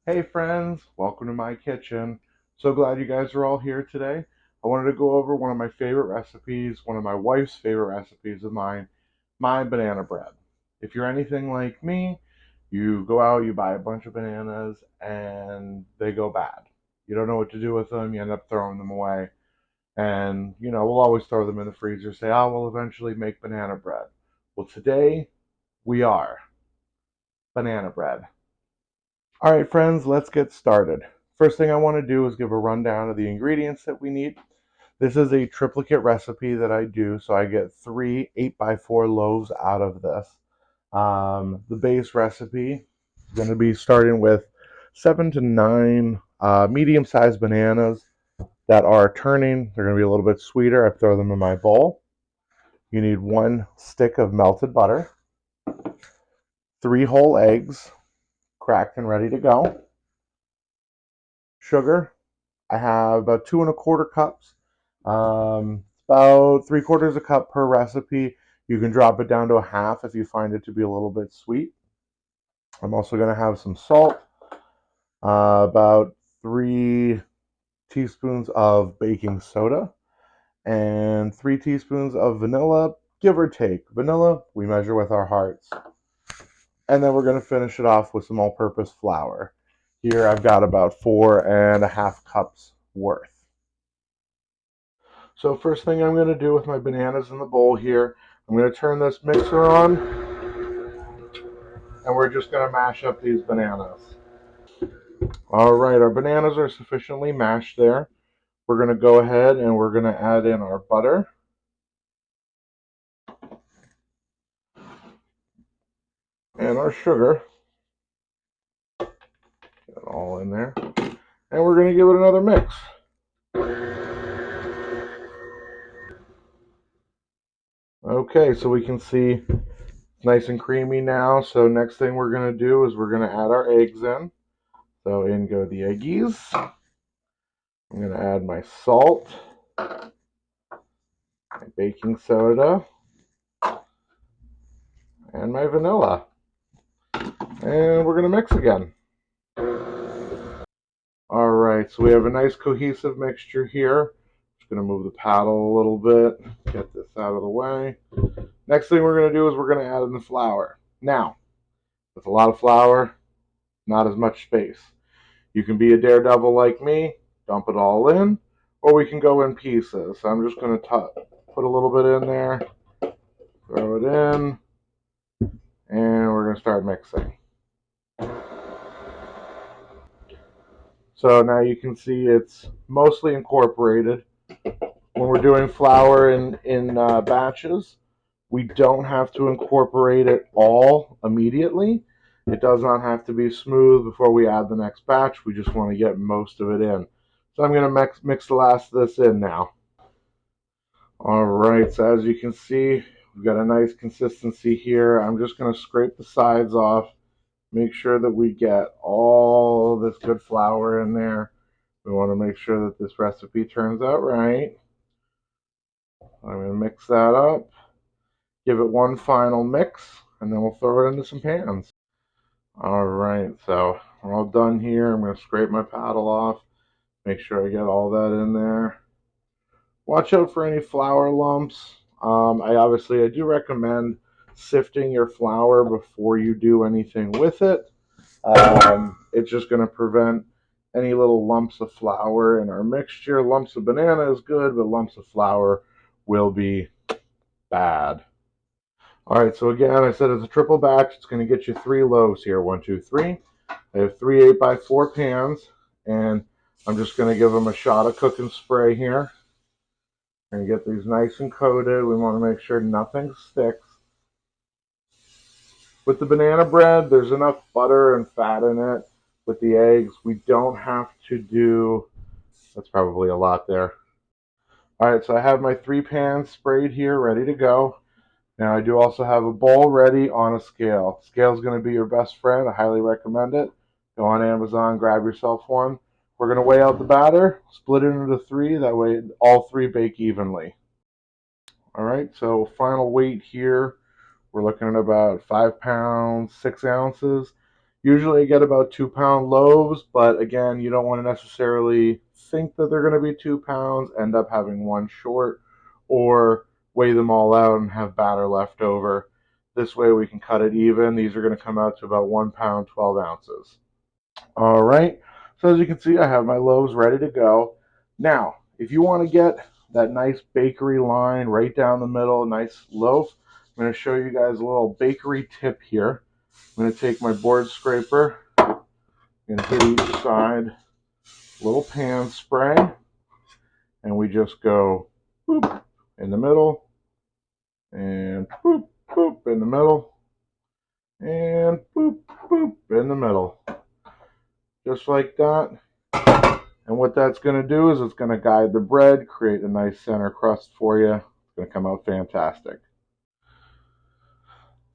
Hey friends, welcome to my kitchen. So glad you guys are all here today. I wanted to go over one of my favorite recipes, one of my wife's favorite recipes of mine, my banana bread. If you're anything like me, you go out, you buy a bunch of bananas, and they go bad. You don't know what to do with them, you end up throwing them away. And, we'll always throw them in the freezer, say, oh, we'll eventually make banana bread. Well, today we are banana bread. All right, friends, let's get started. First thing I want to do is give a rundown of the ingredients that we need. This is a triplicate recipe that I do, so I get three 8x4 loaves out of this. The base recipe is going to be starting with 7 to 9 medium-sized bananas that are turning. They're going to be a little bit sweeter. I throw them in my bowl. You need 1 stick of melted butter, 3 whole eggs, cracked and ready to go, sugar. I have about 2 1/4 cups. About 3/4 a cup per recipe. You can drop it down to a half if you find it to be a little bit sweet. I'm also going to have some salt, about 3 teaspoons of baking soda, and 3 teaspoons of vanilla, give or take. Vanilla, we measure with our hearts. And then we're going to finish it off with some all-purpose flour. Here I've got about 4 1/2 cups worth. So first thing I'm going to do with my bananas in the bowl here, I'm going to turn this mixer on, and we're just going to mash up these bananas. All right, our bananas are sufficiently mashed there. We're going to go ahead and we're going to add in our butter and our sugar. Get it all in there. And we're going to give it another mix. Okay, so we can see it's nice and creamy now. So next thing we're going to do is we're going to add our eggs in. So in go the eggies. I'm going to add my salt, my baking soda, and my vanilla. And we're going to mix again. All right, so we have a nice cohesive mixture here. Just going to move the paddle a little bit, get this out of the way. Next thing we're going to do is we're going to add in the flour. Now, with a lot of flour, not as much space. You can be a daredevil like me, dump it all in, or we can go in pieces. So I'm just going to put a little bit in there, throw it in, and we're going to start mixing. So now you can see it's mostly incorporated. When we're doing flour in batches, we don't have to incorporate it all immediately. It does not have to be smooth before we add the next batch. We just want to get most of it in. So I'm going to mix the last of this in now. All right, so as you can see, we've got a nice consistency here. I'm just going to scrape the sides off, make sure that we get all this good flour in there. We want to make sure that this recipe turns out right. I'm going to mix that up, give it one final mix, and then we'll throw it into some pans. All right, so we're all done here. I'm going to scrape my paddle off, make sure I get all that in there. Watch out for any flour lumps. I do recommend sifting your flour before you do anything with it. It's just going to prevent any little lumps of flour in our mixture. Lumps of banana is good, but lumps of flour will be bad. All right, so again, I said it's a triple batch. It's going to get you 3 loaves here. 1, 2, 3. I have 3 8x4 pans, and I'm just going to give them a shot of cooking spray here. And get these nice and coated. We want to make sure nothing sticks. With the banana bread, there's enough butter and fat in it. With the eggs, we don't have to do, that's probably a lot there. All right, so I have my 3 pans sprayed here, ready to go. Now I do also have a bowl ready on a scale. Scale is going to be your best friend. I highly recommend it. Go on Amazon, grab yourself one. We're going to weigh out the batter, split it into 3. That way all 3 bake evenly. All right, so final weight here, we're looking at about 5 pounds, 6 ounces. Usually I get about 2 pound loaves, but again, you don't want to necessarily think that they're going to be 2 pounds, end up having one short, or weigh them all out and have batter left over. This way we can cut it even. These are going to come out to about 1 pound, 12 ounces. All right, so as you can see, I have my loaves ready to go. Now, if you want to get that nice bakery line right down the middle, nice loaf, I'm going to show you guys a little bakery tip here. I'm going to take my board scraper, I'm going to hit each side, little pan spray, and we just go boop in the middle, and boop, boop in the middle, and boop, boop in the middle. Just like that. And what that's going to do is it's going to guide the bread, create a nice center crust for you. It's going to come out fantastic.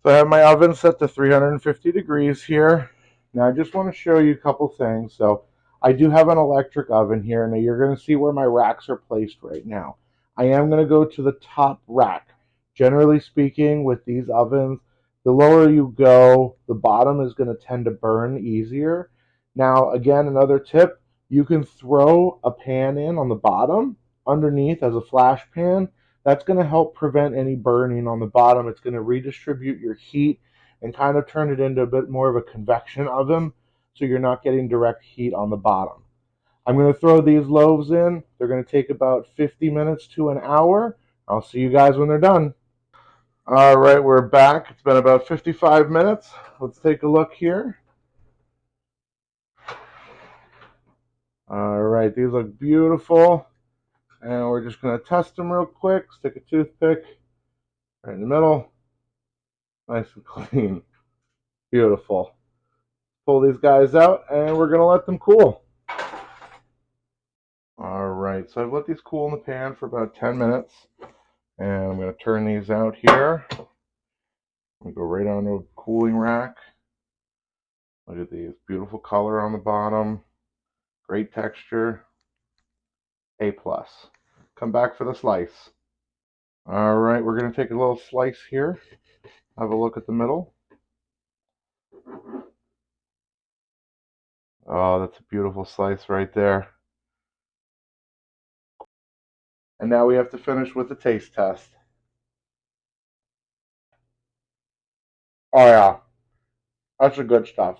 So I have my oven set to 350 degrees here. Now I just want to show you a couple things. So I do have an electric oven here. Now you're going to see where my racks are placed right now. I am going to go to the top rack. Generally speaking, with these ovens, the lower you go, the bottom is going to tend to burn easier. Now, again, another tip, you can throw a pan in on the bottom underneath as a flash pan. That's going to help prevent any burning on the bottom. It's going to redistribute your heat and kind of turn it into a bit more of a convection oven, so you're not getting direct heat on the bottom. I'm going to throw these loaves in. They're going to take about 50 minutes to an hour. I'll see you guys when they're done. All right, we're back. It's been about 55 minutes. Let's take a look here. All right, these look beautiful. And we're just going to test them real quick. Stick a toothpick right in the middle. Nice and clean. Beautiful. Pull these guys out, and we're going to let them cool. All right, so I've let these cool in the pan for about 10 minutes. And I'm going to turn these out here. I'm going to go right onto a cooling rack. Look at these. Beautiful color on the bottom. Great texture. A+. Come back for the slice. All right, we're going to take a little slice here. Have a look at the middle. Oh, that's a beautiful slice right there. And now we have to finish with the taste test. Oh yeah, that's the good stuff.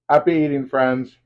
Happy eating, friends.